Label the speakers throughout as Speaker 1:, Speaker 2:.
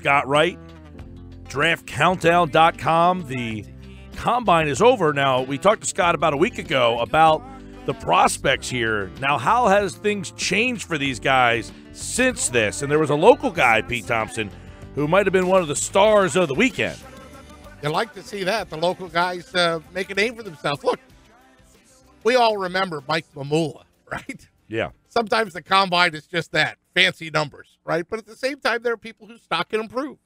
Speaker 1: Scott Wright, draftcountdown.com. The combine is over. Now, we talked to Scott about a week ago about the prospects here. Now, how has things changed for these guys since this? And there was a local guy, Pete Thompson, who might have been one of the stars of the weekend.
Speaker 2: You like to see that. The local guys make a name for themselves. Look, we all remember Mike Mamula, right?
Speaker 1: Yeah.
Speaker 2: Sometimes the combine is just that, fancy numbers, right? But at the same time, there are people whose stock can improve.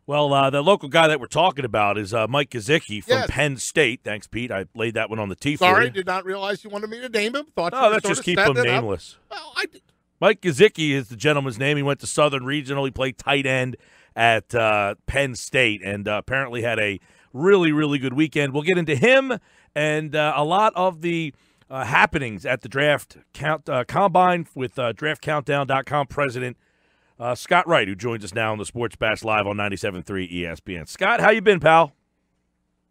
Speaker 1: Well, the local guy that we're talking about is Mike Gesicki from
Speaker 2: Yes.
Speaker 1: Penn State. Thanks, Pete. I laid that one on the tee for
Speaker 2: Sorry,
Speaker 1: you.
Speaker 2: did not realize you wanted me to name him. Thought
Speaker 1: No, let's just keep him nameless.
Speaker 2: Well, I did.
Speaker 1: Mike Gesicki is the gentleman's name. He went to Southern Regional. He played tight end at Penn State and apparently had a really, really good weekend. We'll get into him and a lot of the happenings at the draft combine with draftcountdown.com president Scott Wright, who joins us now on the Sports Bash Live on 97.3 ESPN. Scott, how you been, pal?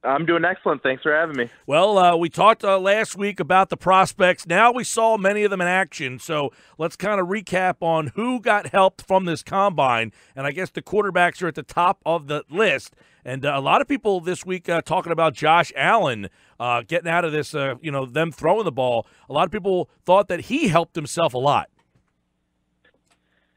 Speaker 3: I'm doing excellent. Thanks for having me.
Speaker 1: Well, we talked last week about the prospects. Now we saw many of them in action, so let's kind of recap on who got help from this combine. And I guess the quarterbacks are at the top of the list. And a lot of people this week talking about Josh Allen getting out of this, them throwing the ball. A lot of people thought that he helped himself a lot.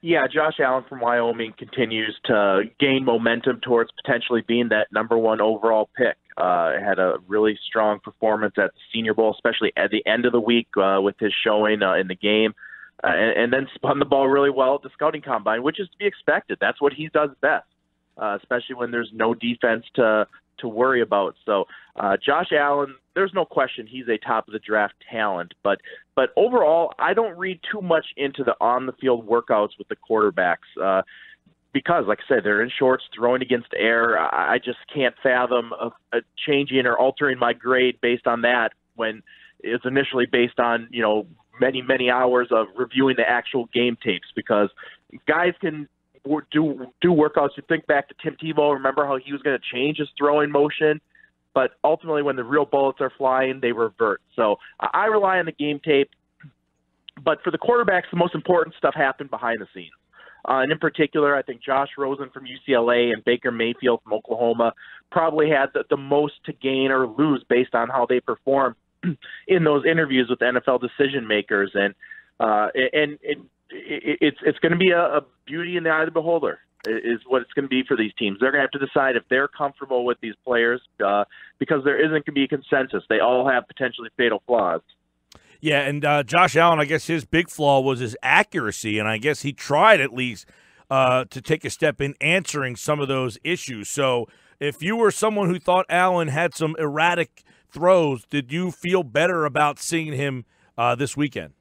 Speaker 3: Yeah, Josh Allen from Wyoming continues to gain momentum towards potentially being that number one overall pick. Had a really strong performance at the Senior Bowl, especially at the end of the week with his showing in the game, and then spun the ball really well at the scouting combine, which is to be expected. That's what he does best, especially when there's no defense to worry about. So Josh Allen, there's no question he's a top of the draft talent, but overall, I don't read too much into the on the field workouts with the quarterbacks because, like I said, they're in shorts, throwing against air. I just can't fathom changing or altering my grade based on that when it's initially based on many hours of reviewing the actual game tapes, because guys can do workouts. You think back to Tim Tebow, remember how he was going to change his throwing motion, but ultimately when the real bullets are flying, they revert. So I rely on the game tape. But for the quarterbacks, the most important stuff happened behind the scenes. And in particular, I think Josh Rosen from UCLA and Baker Mayfield from Oklahoma probably had the most to gain or lose based on how they perform in those interviews with NFL decision makers. And it's going to be a beauty in the eye of the beholder is what it's going to be for these teams. They're going to have to decide if they're comfortable with these players because there isn't going to be a consensus. They all have potentially fatal flaws.
Speaker 1: Yeah, and Josh Allen, I guess his big flaw was his accuracy, and I guess he tried at least to take a step in answering some of those issues. So if you were someone who thought Allen had some erratic throws, did you feel better about seeing him this weekend?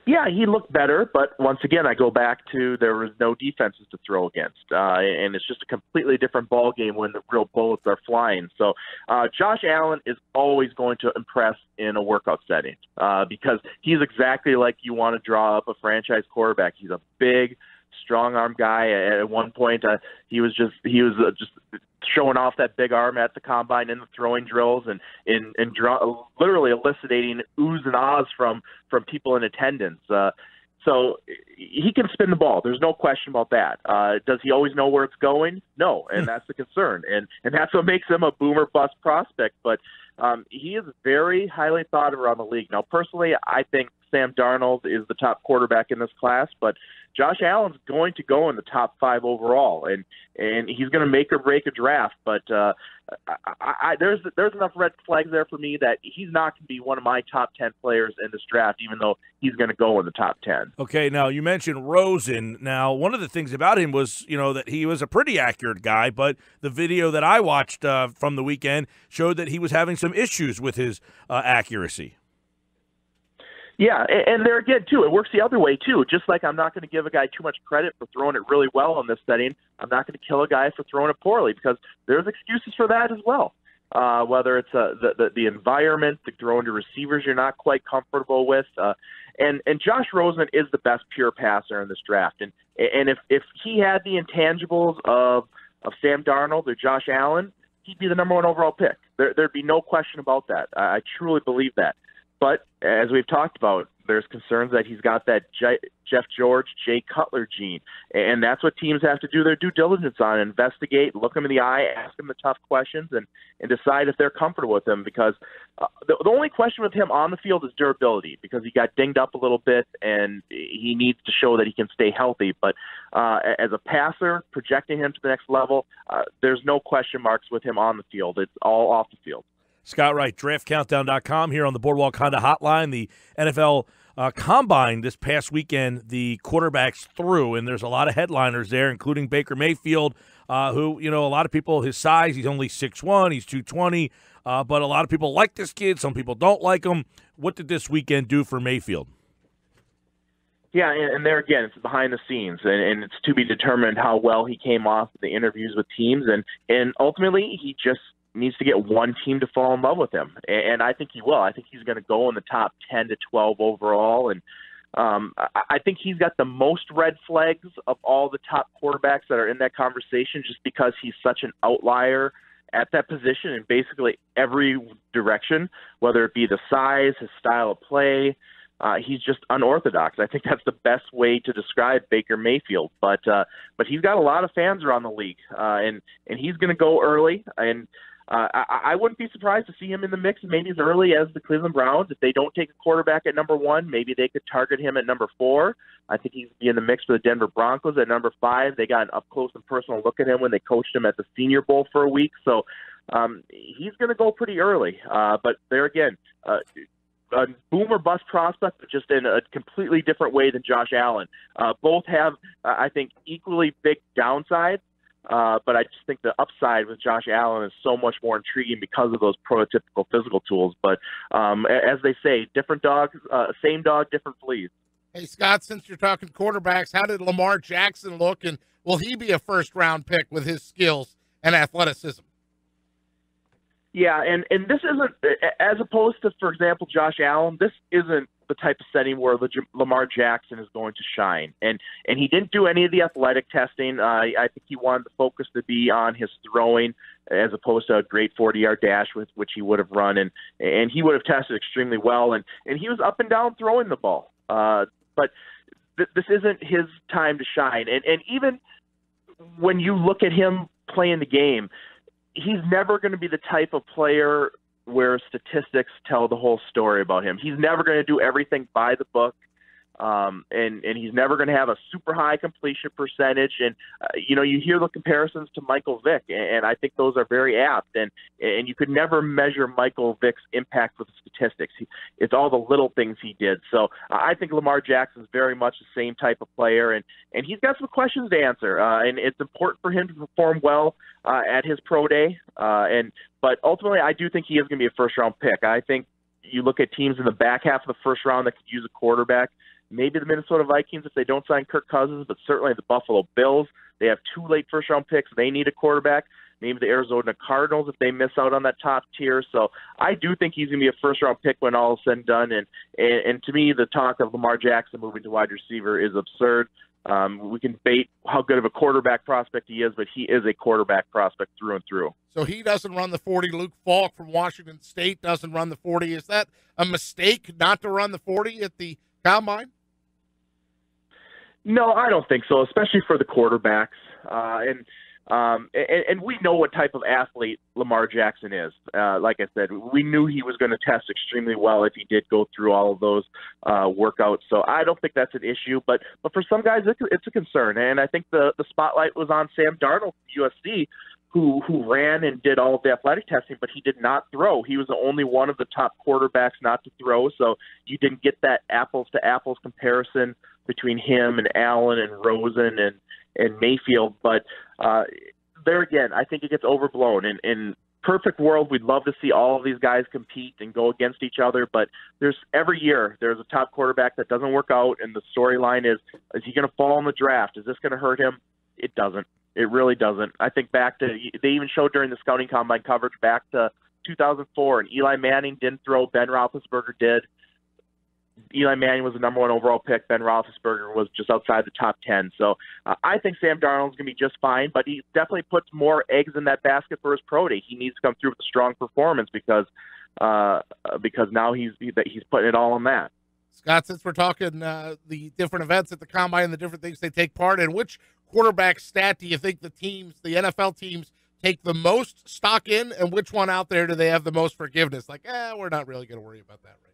Speaker 3: Yeah, he looked better, but once again, I go back to there was no defenses to throw against, and it's just a completely different ball game when the real bullets are flying. So Josh Allen is always going to impress in a workout setting because he's exactly like you want to draw up a franchise quarterback. He's a big, strong-arm guy. At one point, he was just showing off that big arm at the combine in the throwing drills and literally eliciting oohs and ahs from people in attendance. So he can spin the ball. There's no question about that. Does he always know where it's going? No, and that's the concern. And that's what makes him a boomer bust prospect. But he is very highly thought of around the league. Now, personally, I think Sam Darnold is the top quarterback in this class, but Josh Allen's going to go in the top 5 overall, and he's going to make or break a draft. But there's enough red flags there for me that he's not going to be one of my top 10 players in this draft, even though he's going to go in the top 10.
Speaker 1: Okay, now you mentioned Rosen. Now, one of the things about him was, that he was a pretty accurate guy, but the video that I watched from the weekend showed that he was having some issues with his accuracy.
Speaker 3: Yeah, and there again, too, it works the other way, too. Just like I'm not going to give a guy too much credit for throwing it really well in this setting, I'm not going to kill a guy for throwing it poorly because there's excuses for that as well. Whether it's the environment, the throwing to receivers you're not quite comfortable with. And Josh Rosen is the best pure passer in this draft. And if he had the intangibles of Sam Darnold or Josh Allen, he'd be the number 1 overall pick. There'd be no question about that. I truly believe that. But as we've talked about, there's concerns that he's got that Jeff George, Jay Cutler gene. And that's what teams have to do their due diligence on, investigate, look him in the eye, ask him the tough questions, and decide if they're comfortable with him. Because the only question with him on the field is durability, because he got dinged up a little bit, and he needs to show that he can stay healthy. But as a passer, projecting him to the next level, there's no question marks with him on the field. It's all off the field.
Speaker 1: Scott Wright, draftcountdown.com here on the Boardwalk Honda Hotline. The NFL Combine this past weekend, the quarterbacks threw, and there's a lot of headliners there, including Baker Mayfield, who, a lot of people, his size, he's only 6'1", he's 220, but a lot of people like this kid. Some people don't like him. What did this weekend do for Mayfield?
Speaker 3: Yeah, and there again, it's behind the scenes, and it's to be determined how well he came off the interviews with teams, and ultimately he just needs to get one team to fall in love with him, and I think he will. I think he's going to go in the top 10 to 12 overall, and I think he's got the most red flags of all the top quarterbacks that are in that conversation, just because he's such an outlier at that position in basically every direction, whether it be the size, his style of play. He's just unorthodox. I think that's the best way to describe Baker Mayfield. But he's got a lot of fans around the league, and he's going to go early. And I wouldn't be surprised to see him in the mix maybe as early as the Cleveland Browns. If they don't take a quarterback at number 1, maybe they could target him at number 4. I think he's be in the mix for the Denver Broncos at number 5. They got an up-close and personal look at him when they coached him at the Senior Bowl for a week. So he's going to go pretty early. But there again, a boom or bust prospect, but just in a completely different way than Josh Allen. Both have, I think, equally big downsides. But I just think the upside with Josh Allen is so much more intriguing because of those prototypical physical tools. But as they say, different dogs, same dog, different fleas.
Speaker 2: Hey, Scott, since you're talking quarterbacks, how did Lamar Jackson look, and will he be a first-round pick with his skills and athleticism?
Speaker 3: Yeah, and this isn't, as opposed to, for example, Josh Allen, this isn't the type of setting where Lamar Jackson is going to shine. And he didn't do any of the athletic testing. I think he wanted the focus to be on his throwing as opposed to a great 40-yard dash, which he would have run. And he would have tested extremely well. And he was up and down throwing the ball. But this isn't his time to shine. And even when you look at him playing the game, he's never going to be the type of player where statistics tell the whole story about him. He's never going to do everything by the book, and he's never going to have a super high completion percentage. And you hear the comparisons to Michael Vick, and I think those are very apt. And you could never measure Michael Vick's impact with statistics. It's all the little things he did. So I think Lamar Jackson is very much the same type of player, and he's got some questions to answer. And it's important for him to perform well at his pro day. But ultimately, I do think he is going to be a first-round pick. I think you look at teams in the back half of the first round that could use a quarterback. Maybe the Minnesota Vikings if they don't sign Kirk Cousins, but certainly the Buffalo Bills. They have 2 late first-round picks. They need a quarterback. Maybe the Arizona Cardinals if they miss out on that top tier. So I do think he's going to be a first-round pick when all is said and done. And to me, the talk of Lamar Jackson moving to wide receiver is absurd. We can debate how good of a quarterback prospect he is, but he is a quarterback prospect through and through.
Speaker 2: So he doesn't run the 40. Luke Falk from Washington State doesn't run the 40. Is that a mistake not to run the 40 at the Combine?
Speaker 3: No, I don't think so, especially for the quarterbacks. And we know what type of athlete Lamar Jackson is. Like I said, we knew he was going to test extremely well if he did go through all of those workouts. So I don't think that's an issue. But for some guys, it's a concern. And I think the spotlight was on Sam Darnold from USC, who ran and did all of the athletic testing, but he did not throw. He was the only one of the top quarterbacks not to throw. So you didn't get that apples-to-apples comparison between him and Allen and Rosen and Mayfield. But there again, I think it gets overblown. In perfect world, we'd love to see all of these guys compete and go against each other. But every year there's a top quarterback that doesn't work out, and the storyline is he going to fall in the draft? Is this going to hurt him? It doesn't. It really doesn't. I think they even showed during the scouting combine coverage back to 2004, and Eli Manning didn't throw. Ben Roethlisberger did. Eli Manning was the number 1 overall pick. Ben Roethlisberger was just outside the top 10. So I think Sam Darnold's going to be just fine, but he definitely puts more eggs in that basket for his pro day. He needs to come through with a strong performance because now he's putting it all on that.
Speaker 2: Scott, since we're talking the different events at the Combine and the different things they take part in, which quarterback stat do you think the NFL teams, take the most stock in, and which one out there do they have the most forgiveness? Like, we're not really going to worry about that, right?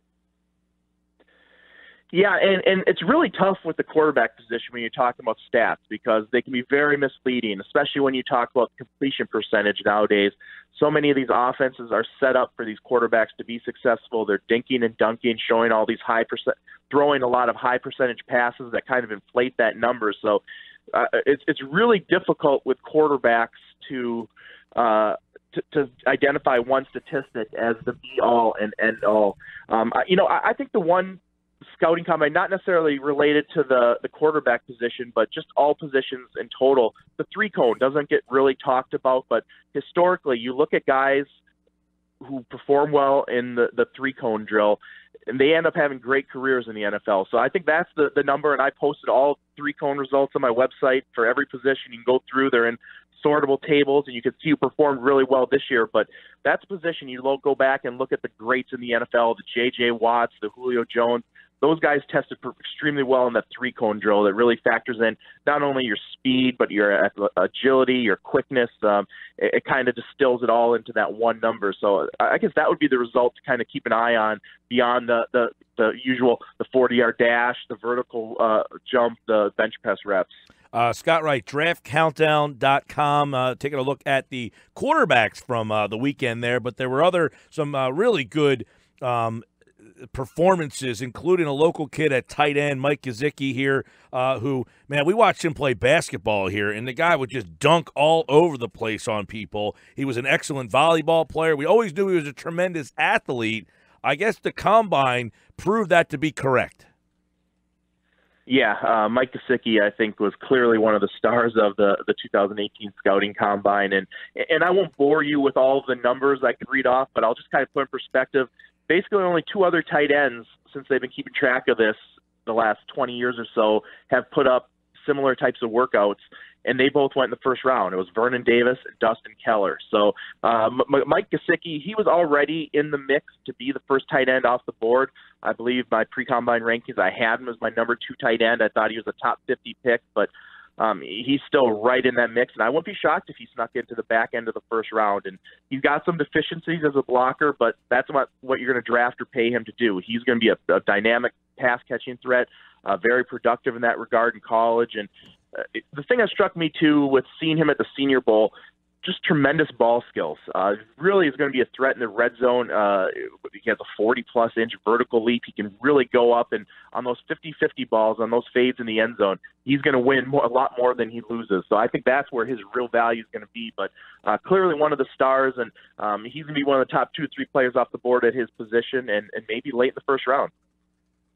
Speaker 3: Yeah, and it's really tough with the quarterback position when you're talking about stats because they can be very misleading, especially when you talk about completion percentage nowadays. So many of these offenses are set up for these quarterbacks to be successful. They're dinking and dunking, showing all these throwing a lot of high percentage passes that kind of inflate that number. So it's really difficult with quarterbacks to identify one statistic as the be all and end all. I think the one scouting combine, not necessarily related to the quarterback position, but just all positions in total. The three cone doesn't get really talked about, but historically, you look at guys who perform well in the three cone drill, and they end up having great careers in the NFL. So I think that's the number, and I posted all three cone results on my website for every position. You can go through, they're in sortable tables, and you can see who performed really well this year. But that's a position you go back and look at the greats in the NFL, the J.J. Watts, the Julio Jones. Those guys tested extremely well in that three-cone drill that really factors in not only your speed, but your agility, your quickness. It kind of distills it all into that one number. So I guess that would be the result to kind of keep an eye on beyond the usual, the 40-yard dash, the vertical jump, the bench press reps.
Speaker 1: Scott Wright, draftcountdown.com, taking a look at the quarterbacks from the weekend there, but there were some really good performances, including a local kid at tight end, Mike Gesicki here, who, man, we watched him play basketball here, and the guy would just dunk all over the place on people. He was an excellent volleyball player. We always knew he was a tremendous athlete. I guess the Combine proved that to be correct.
Speaker 3: Yeah, Mike Gesicki, I think, was clearly one of the stars of the 2018 Scouting Combine. And I won't bore you with all of the numbers I could read off, but I'll just kind of put in perspective. Basically, only two other tight ends, since they've been keeping track of this the last 20 years or so, have put up similar types of workouts, and they both went in the first round. It was Vernon Davis and Dustin Keller. So Mike Gesicki, he was already in the mix to be the first tight end off the board. I believe my pre-combine rankings, I had him as my number 2 tight end. I thought he was a top 50 pick, but he's still right in that mix, and I wouldn't be shocked if he snuck into the back end of the first round. And he's got some deficiencies as a blocker, but that's what you're going to draft or pay him to do. He's going to be a dynamic pass-catching threat, very productive in that regard in college. And the thing that struck me, too, with seeing him at the Senior Bowl, just tremendous ball skills. Really is going to be a threat in the red zone. He has a 40-plus inch vertical leap. He can really go up, and on those 50-50 balls, on those fades in the end zone, he's going to win a lot more than he loses. So I think that's where his real value is going to be. But clearly one of the stars, and he's going to be one of the top 2 or 3 players off the board at his position, and maybe late in the first round.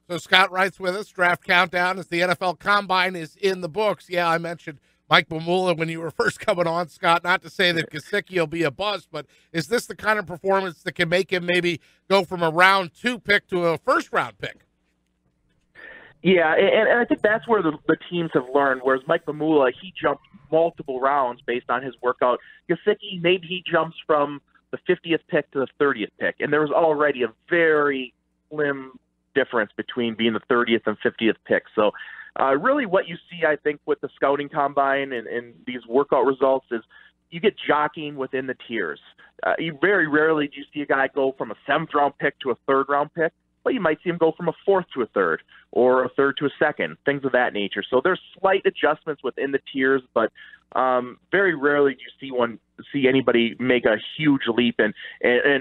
Speaker 2: So Scott Wright's with us. Draft Countdown as the NFL Combine is in the books. Yeah, I mentioned Mike Mamula when you were first coming on, Scott, not to say that Gesicki will be a bust, but is this the kind of performance that can make him maybe go from a round 2 pick to a first-round pick?
Speaker 3: Yeah, and I think that's where the teams have learned, whereas Mike Mamula, he jumped multiple rounds based on his workout. Gesicki, maybe he jumps from the 50th pick to the 30th pick, and there was already a very slim difference between being the 30th and 50th pick. So really what you see, I think, with the Scouting Combine and these workout results is you get jockeying within the tiers. You very rarely do you see a guy go from a 7th-round pick to a 3rd-round pick, but you might see him go from a 4th to a 3rd or a 3rd to a 2nd, things of that nature. So there's slight adjustments within the tiers, but very rarely do you see anybody make a huge leap. And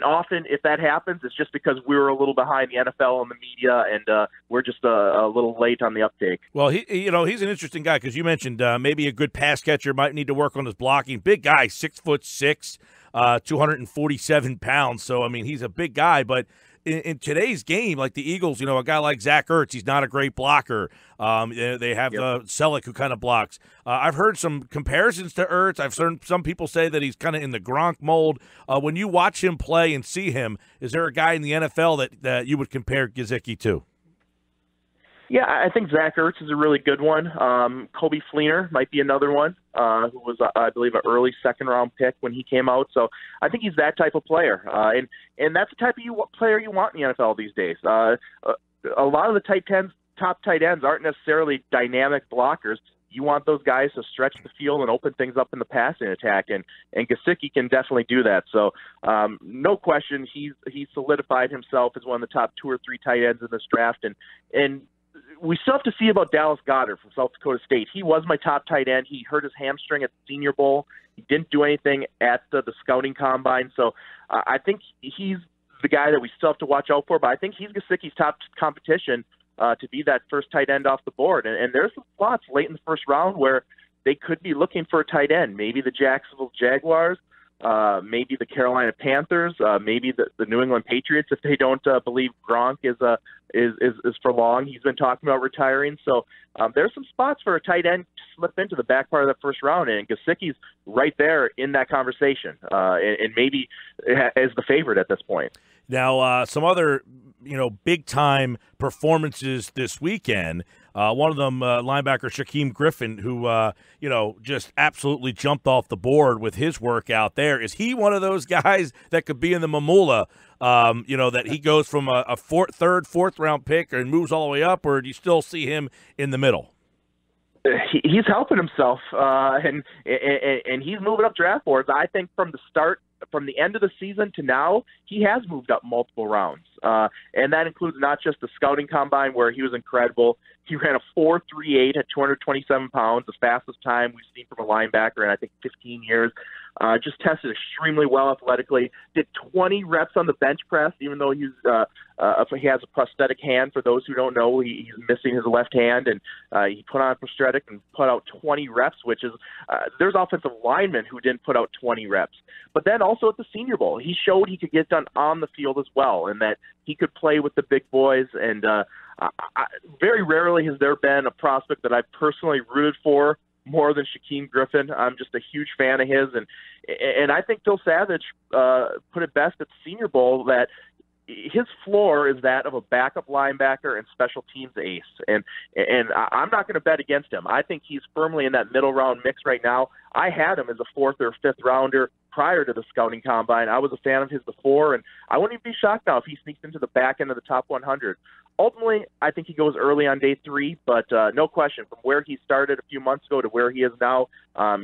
Speaker 3: often if that happens, it's just because we were a little behind the NFL and the media, and we're just a little late on the uptake.
Speaker 1: Well, he's an interesting guy because you mentioned maybe a good pass catcher, might need to work on his blocking. Big guy, 6'6", 247 pounds. So, I mean, he's a big guy, but in today's game, like the Eagles, a guy like Zach Ertz, he's not a great blocker. They have Selleck who kind of blocks. I've heard some comparisons to Ertz. I've heard some people say that he's kind of in the Gronk mold. When you watch him play and see him, is there a guy in the NFL that you would compare Gesicki to?
Speaker 3: Yeah, I think Zach Ertz is a really good one. Kobe Fleener might be another one, who was, I believe, an early 2nd-round pick when he came out. So I think he's that type of player. And that's the type of player you want in the NFL these days. a lot of the top tight ends aren't necessarily dynamic blockers. You want those guys to stretch the field and open things up in the passing attack, and Gesicki can definitely do that. So no question, he solidified himself as one of the top 2 or 3 tight ends in this draft, and we still have to see about Dallas Goedert from South Dakota State. He was my top tight end. He hurt his hamstring at the Senior Bowl. He didn't do anything at the scouting combine. So I think he's the guy that we still have to watch out for. But I think he's Gesicki's top competition to be that first tight end off the board. And there's some spots late in the first round where they could be looking for a tight end. Maybe the Jacksonville Jaguars, maybe the Carolina Panthers, maybe the New England Patriots if they don't believe Gronk is for long. He's been talking about retiring. So there's some spots for a tight end to slip into the back part of the first round, and Gesicki's right there in that conversation, and maybe is the favorite at this point.
Speaker 1: Now, some other big-time performances this weekend. One of them, linebacker Shaquem Griffin, who, just absolutely jumped off the board with his work out there. Is he one of those guys that could be in the Mamula, that he goes from a third, fourth-round pick and moves all the way up, or do you still see him in the middle?
Speaker 3: He's helping himself, and he's moving up draft boards. I think from the end of the season to now, he has moved up multiple rounds. And that includes not just the scouting combine where he was incredible. He ran a 4.38 at 227 pounds, the fastest time we've seen from a linebacker in, I think, 15 years. Just tested extremely well athletically. Did 20 reps on the bench press, even though he has a prosthetic hand. For those who don't know, he's missing his left hand, and he put on a prosthetic and put out 20 reps, which is there's offensive linemen who didn't put out 20 reps. But then also at the Senior Bowl, he showed he could get done on the field as well, and that he could play with the big boys. And very rarely has there been a prospect that I've personally rooted for more than Shaquem Griffin. I'm just a huge fan of his, and I think Phil Savage put it best at the Senior Bowl that his floor is that of a backup linebacker and special teams ace, and I'm not going to bet against him. I think he's firmly in that middle round mix right now. I had him as a 4th or 5th rounder prior to the scouting combine. I was a fan of his before, and I wouldn't even be shocked now if he sneaks into the back end of the top 100. Ultimately, I think he goes early on day 3, but no question, from where he started a few months ago to where he is now,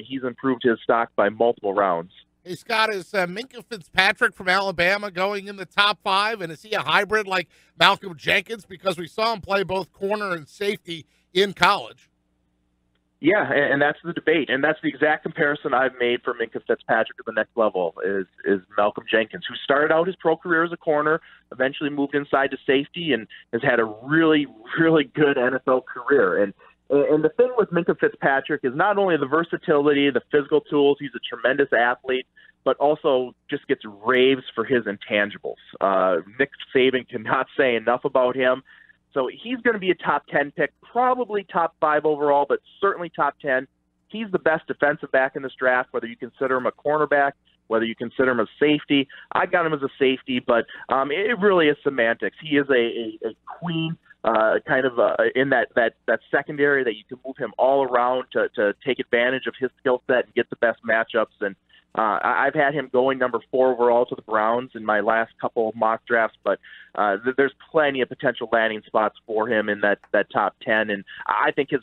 Speaker 3: he's improved his stock by multiple rounds.
Speaker 2: Hey, Scott, is Minkah Fitzpatrick from Alabama going in the top 5, and is he a hybrid like Malcolm Jenkins? Because we saw him play both corner and safety in college.
Speaker 3: Yeah, and that's the debate, and that's the exact comparison I've made for Minkah Fitzpatrick at the next level is Malcolm Jenkins, who started out his pro career as a corner, eventually moved inside to safety, and has had a really, really good NFL career. And the thing with Minkah Fitzpatrick is not only the versatility, the physical tools, he's a tremendous athlete, but also just gets raves for his intangibles. Nick Saban cannot say enough about him. So he's going to be a top 10 pick, probably top 5 overall, but certainly top 10. He's the best defensive back in this draft, whether you consider him a cornerback, whether you consider him a safety. I got him as a safety, but it really is semantics. He is a queen in that secondary that you can move him all around to take advantage of his skill set and get the best matchups. And I've had him going number 4 overall to the Browns in my last couple of mock drafts, but there's plenty of potential landing spots for him in that top 10. And I think his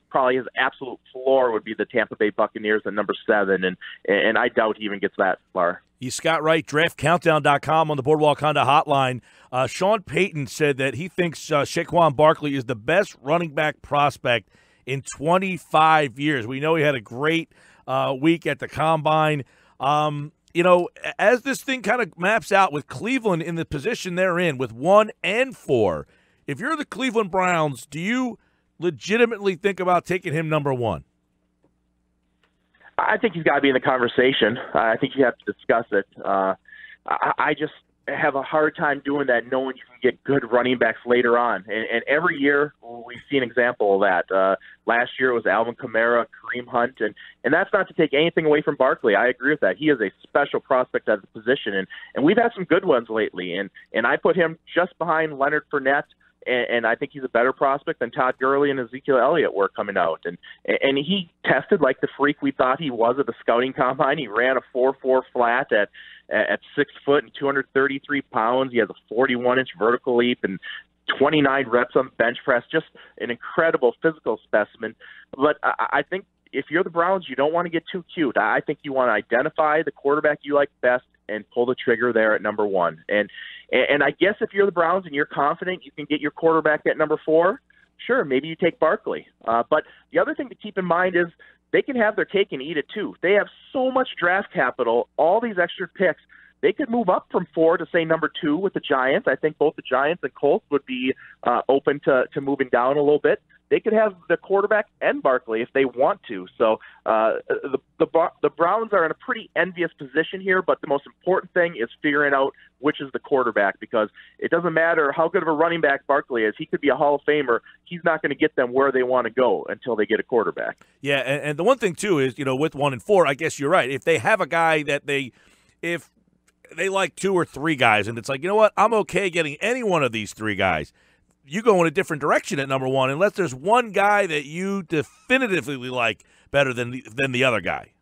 Speaker 3: absolute floor would be the Tampa Bay Buccaneers at number 7, and I doubt he even gets that far.
Speaker 1: He's Scott Wright, draftcountdown.com on the Boardwalk Honda hotline. Sean Payton said that he thinks Saquon Barkley is the best running back prospect in 25 years. We know he had a great week at the Combine. As this thing kind of maps out with Cleveland in the position they're in with 1 and 4, if you're the Cleveland Browns, do you legitimately think about taking him number 1?
Speaker 3: I think he's got to be in the conversation. I think you have to discuss it. I just have a hard time doing that, knowing you can get good running backs later on. And every year we see an example of that. Last year it was Alvin Kamara, Kareem Hunt, and that's not to take anything away from Barkley. I agree with that. He is a special prospect at the position, and we've had some good ones lately. And I put him just behind Leonard Fournette, and I think he's a better prospect than Todd Gurley and Ezekiel Elliott were coming out. And he tested like the freak we thought he was at the scouting combine. He ran a 4.4 flat at 6 foot and 233 pounds. He has a 41-inch vertical leap and 29 reps on bench press, just an incredible physical specimen. But I think if you're the Browns, you don't want to get too cute. I think you want to identify the quarterback you like best and pull the trigger there at number 1. And I guess if you're the Browns and you're confident you can get your quarterback at number 4, sure, maybe you take Barkley. But the other thing to keep in mind is they can have their cake and eat it too. They have so much draft capital, all these extra picks. They could move up from 4 to, say, number 2 with the Giants. I think both the Giants and Colts would be open to moving down a little bit. They could have the quarterback and Barkley if they want to. So the Browns are in a pretty envious position here, but the most important thing is figuring out which is the quarterback, because it doesn't matter how good of a running back Barkley is. He could be a Hall of Famer. He's not going to get them where they want to go until they get a quarterback.
Speaker 1: Yeah, and the one thing, too, is, with 1 and 4, I guess you're right. If they have a guy that if they like 2 or 3 guys, and it's like, you know what, I'm okay getting any one of these 3 guys, you go in a different direction at number 1 unless there's one guy that you definitively like better than the other guy.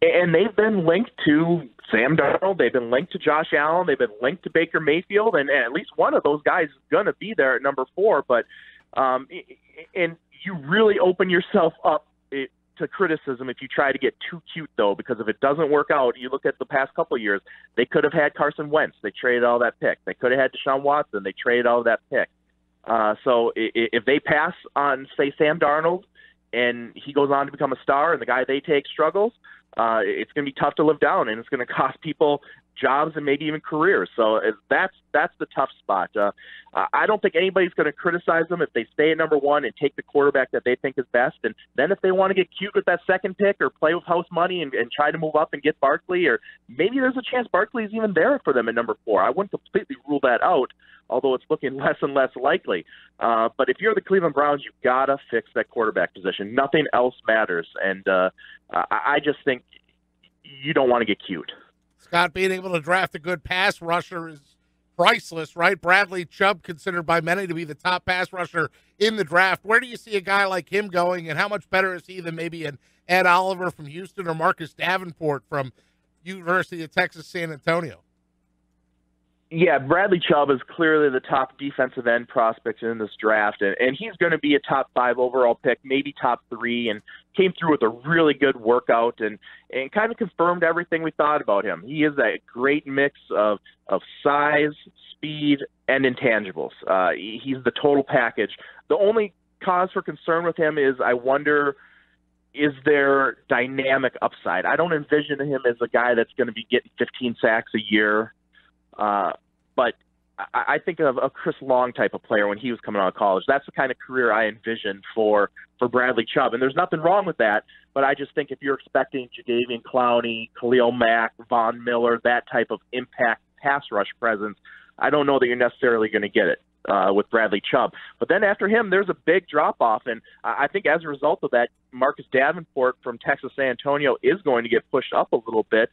Speaker 3: And they've been linked to Sam Darnold. They've been linked to Josh Allen. They've been linked to Baker Mayfield. And at least one of those guys is going to be there at number 4. But and you really open yourself up to criticism if you try to get too cute, though, because if it doesn't work out, you look at the past couple of years, they could have had Carson Wentz. They traded all that pick. They could have had Deshaun Watson. They traded all that pick. So if they pass on, say, Sam Darnold, and he goes on to become a star, and the guy they take struggles, it's going to be tough to live down, and it's going to cost people jobs and maybe even careers. So that's the tough spot. I don't think anybody's going to criticize them if they stay at number 1 and take the quarterback that they think is best. And then if they want to get cute with that second pick or play with house money and try to move up and get Barkley, or maybe there's a chance Barkley's even there for them at number 4. I wouldn't completely rule that out, although it's looking less and less likely. But if you're the Cleveland Browns, you've got to fix that quarterback position. Nothing else matters. And I just think you don't want to get cute.
Speaker 2: Scott, being able to draft a good pass rusher is priceless, right? Bradley Chubb, considered by many to be the top pass rusher in the draft. Where do you see a guy like him going, and how much better is he than maybe an Ed Oliver from Houston or Marcus Davenport from University of Texas San Antonio?
Speaker 3: Yeah, Bradley Chubb is clearly the top defensive end prospect in this draft, and he's going to be a top 5 overall pick, maybe top 3, and came through with a really good workout and kind of confirmed everything we thought about him. He is a great mix of size, speed, and intangibles. He's the total package. The only cause for concern with him is I wonder, is there dynamic upside? I don't envision him as a guy that's going to be getting 15 sacks a year. But I think of a Chris Long type of player when he was coming out of college. That's the kind of career I envisioned for Bradley Chubb. And there's nothing wrong with that, but I just think if you're expecting Jadeveon Clowney, Khalil Mack, Von Miller, that type of impact pass rush presence, I don't know that you're necessarily going to get it with Bradley Chubb. But then after him, there's a big drop-off, and I think as a result of that, Marcus Davenport from Texas San Antonio is going to get pushed up a little bit,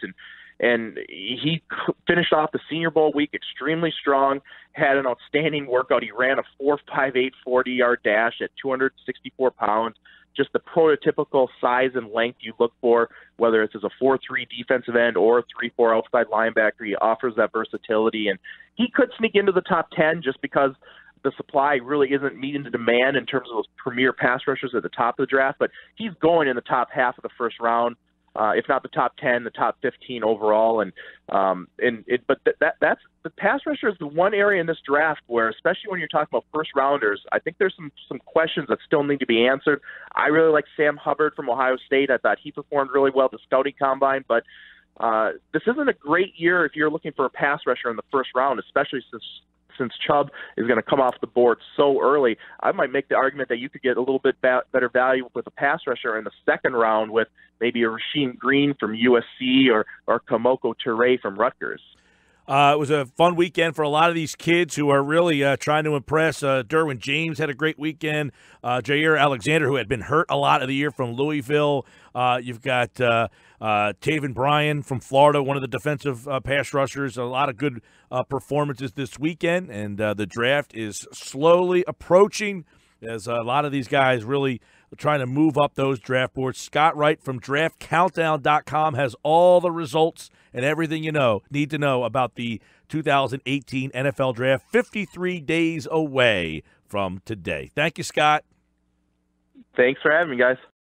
Speaker 3: and he finished off the Senior Bowl week extremely strong, had an outstanding workout. He ran a 4.58 40-yard dash at 264 pounds, just the prototypical size and length you look for, whether it's as a 4-3 defensive end or a 3-4 outside linebacker. He offers that versatility, and he could sneak into the top 10 just because the supply really isn't meeting the demand in terms of those premier pass rushers at the top of the draft, but he's going in the top half of the first round. If not the top 10, the top 15 overall, but that's the pass rusher is the one area in this draft where, especially when you're talking about first rounders, I think there's some questions that still need to be answered. I really like Sam Hubbard from Ohio State. I thought he performed really well at the scouting combine, but this isn't a great year if you're looking for a pass rusher in the first round, especially since Chubb is going to come off the board so early. I might make the argument that you could get a little bit better value with a pass rusher in the second round with maybe a Rasheem Green from USC or Kamoko Toure from Rutgers.
Speaker 1: It was a fun weekend for a lot of these kids who are really trying to impress. Derwin James had a great weekend. Jair Alexander, who had been hurt a lot of the year from Louisville. You've got Taven Bryan from Florida, one of the defensive pass rushers. A lot of good performances this weekend, and the draft is slowly approaching as a lot of these guys really trying to move up those draft boards. Scott Wright from DraftCountdown.com has all the results and everything you need to know about the 2018 NFL Draft, 53 days away from today. Thank you, Scott.
Speaker 3: Thanks for having me, guys.